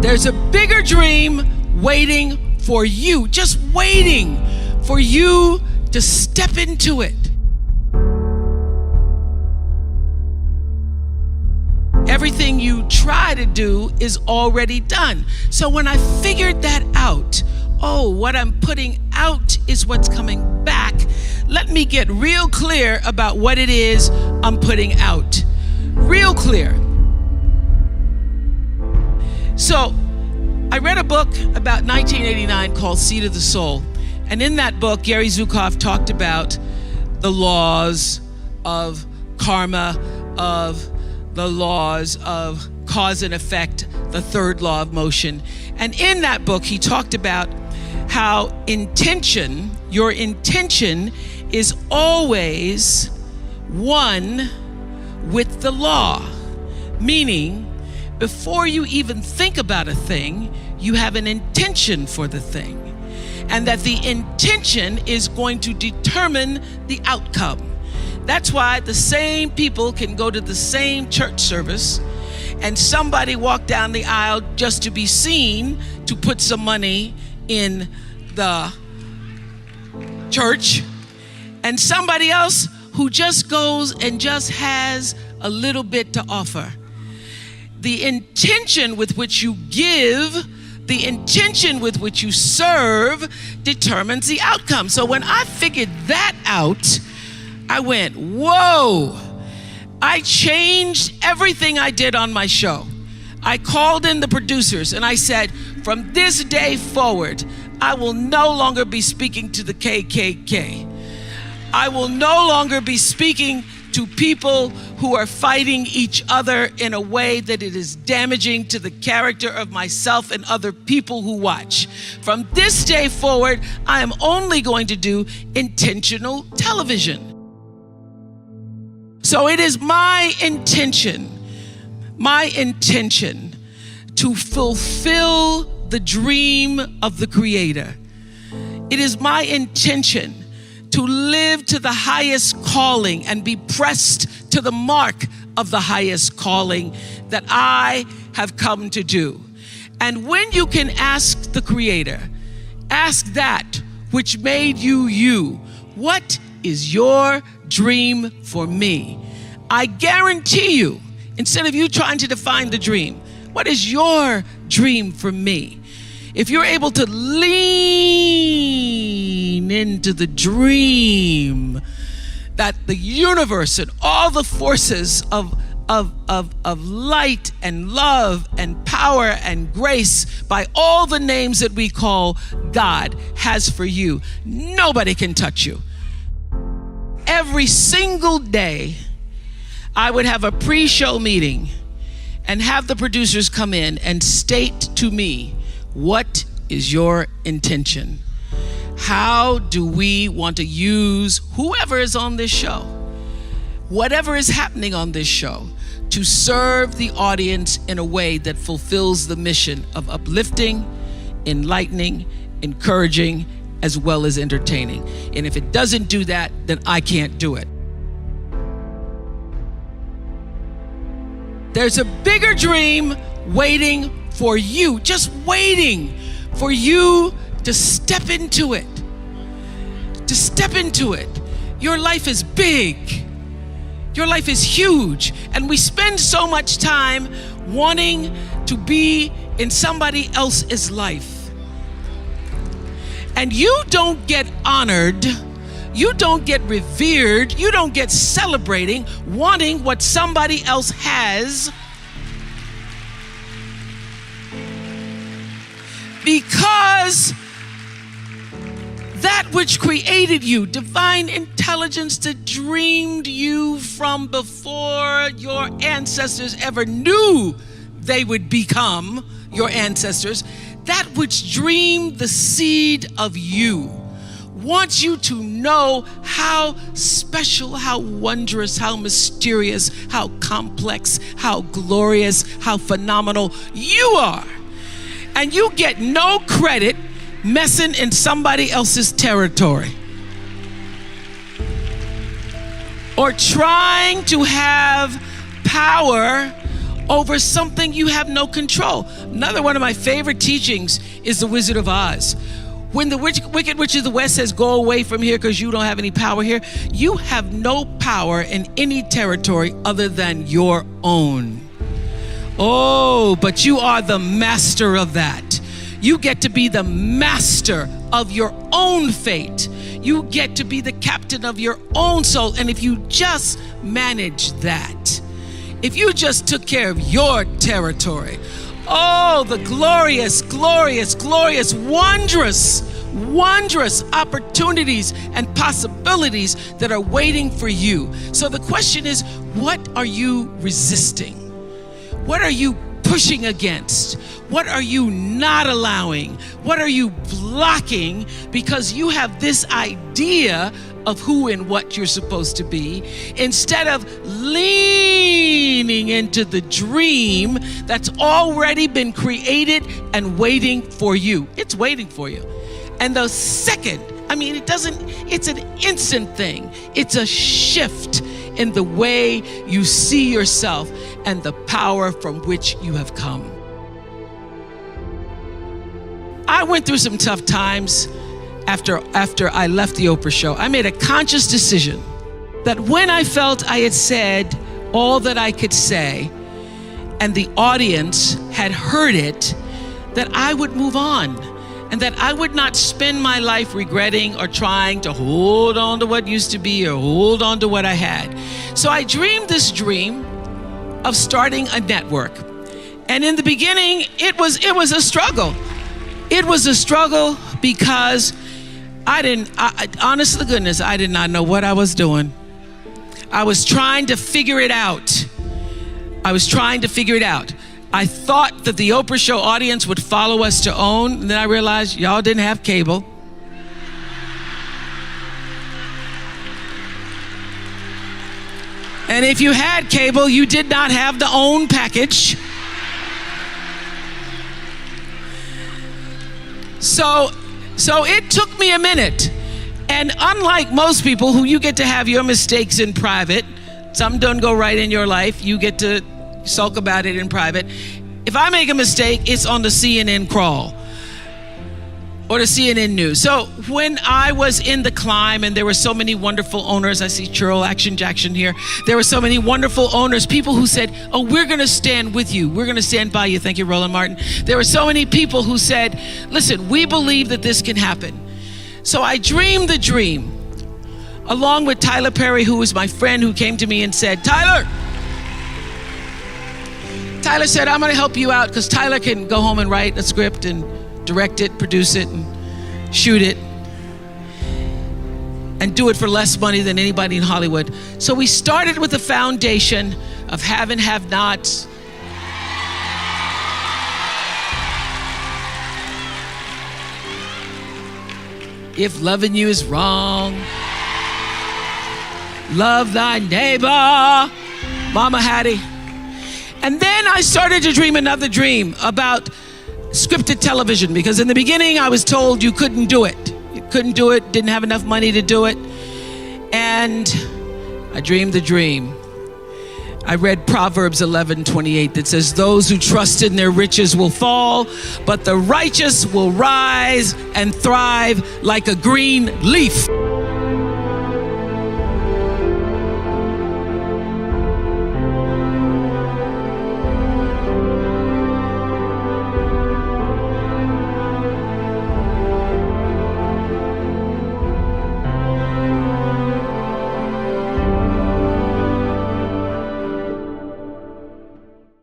There's a bigger dream waiting for you, just waiting for you to step into it. Everything you try to do is already done. So when I figured that out, what I'm putting out is what's coming back. Let me get real clear about what it is I'm putting out. Real clear. So I read a book about 1989 called Seed of the Soul. And in that book, Gary Zukav talked about the laws of karma, of the laws of cause and effect, the third law of motion. And in that book, he talked about how your intention is always one with the law. Meaning, before you even think about a thing, you have an intention for the thing. And that the intention is going to determine the outcome. That's why the same people can go to the same church service and somebody walk down the aisle just to be seen to put some money in the church, and somebody else who just goes and just has a little bit to offer. The intention with which you give, the intention with which you serve determines the outcome. So when I figured that out, I went, whoa. I changed everything I did on my show. I called in the producers and I said, from this day forward, I will no longer be speaking to the KKK. I will no longer be speaking to people who are fighting each other in a way that it is damaging to the character of myself and other people who watch. From this day forward, I am only going to do intentional television. So it is my intention to fulfill the dream of the Creator. It is my intention to live to the highest calling and be pressed to the mark of the highest calling that I have come to do. And when you can ask the Creator, ask that which made you you, what is your dream for me? I guarantee you, instead of you trying to define the dream, what is your dream for me? If you're able to lean into the dream that the universe and all the forces of light and love and power and grace by all the names that we call God has for you, nobody can touch you. Every single day, I would have a pre-show meeting and have the producers come in and state to me, what is your intention? How do we want to use whoever is on this show, whatever is happening on this show, to serve the audience in a way that fulfills the mission of uplifting, enlightening, encouraging, as well as entertaining. And if it doesn't do that, then I can't do it. There's a bigger dream waiting for you, just waiting for you to step into it. To step into it. Your life is big. Your life is huge. And we spend so much time wanting to be in somebody else's life. And you don't get honored, you don't get revered, you don't get celebrating wanting what somebody else has, because that which created you, divine intelligence that dreamed you from before your ancestors ever knew they would become your ancestors, that which dreamed the seed of you, wants you to know how special, how wondrous, how mysterious, how complex, how glorious, how phenomenal you are. And you get no credit messing in somebody else's territory or trying to have power over something you have no control. Another one of my favorite teachings is The Wizard of Oz. When the Wicked Witch of the West says, go away from here because you don't have any power here, you have no power in any territory other than your own. Oh, but you are the master of that. You get to be the master of your own fate. You get to be the captain of your own soul. And if you just manage that, if you just took care of your territory, oh, the glorious, glorious, glorious, wondrous, wondrous opportunities and possibilities that are waiting for you. So the question is, what are you resisting? What are you pushing against? What are you not allowing? What are you blocking because you have this idea of who and what you're supposed to be, instead of leaning into the dream that's already been created and waiting for you? It's waiting for you. And the second, it's an instant thing. It's a shift in the way you see yourself and the power from which you have come. I went through some tough times after I left the Oprah show. I made a conscious decision that when I felt I had said all that I could say and the audience had heard it, that I would move on and that I would not spend my life regretting or trying to hold on to what used to be or hold on to what I had. So I dreamed this dream of starting a network. And in the beginning, it was a struggle. It was a struggle because honest to goodness, I did not know what I was doing. I was trying to figure it out. I thought that the Oprah show audience would follow us to OWN, and then I realized y'all didn't have cable. And if you had cable, you did not have the OWN package. So it took me a minute. And unlike most people who you get to have your mistakes in private, some don't go right in your life, you get to sulk about it in private. If I make a mistake, it's on the CNN crawl or the CNN news. So when I was in the climb and there were so many wonderful owners, I see Churl Action Jackson here. There were so many wonderful owners, people who said, oh, we're gonna stand with you. We're gonna stand by you. Thank you, Roland Martin. There were so many people who said, listen, we believe that this can happen. So I dreamed the dream along with Tyler Perry, who was my friend, who came to me and said, Tyler said, I'm gonna help you out because Tyler can go home and write a script and direct it, produce it, and shoot it, and do it for less money than anybody in Hollywood. So we started with a foundation of have and have nots. If loving you is wrong, love thy neighbor, Mama Hattie. And then I started to dream another dream about scripted television, because in the beginning I was told you couldn't do it. You couldn't do it, didn't have enough money to do it. And I dreamed the dream. I read Proverbs 11:28 that says, those who trust in their riches will fall, but the righteous will rise and thrive like a green leaf.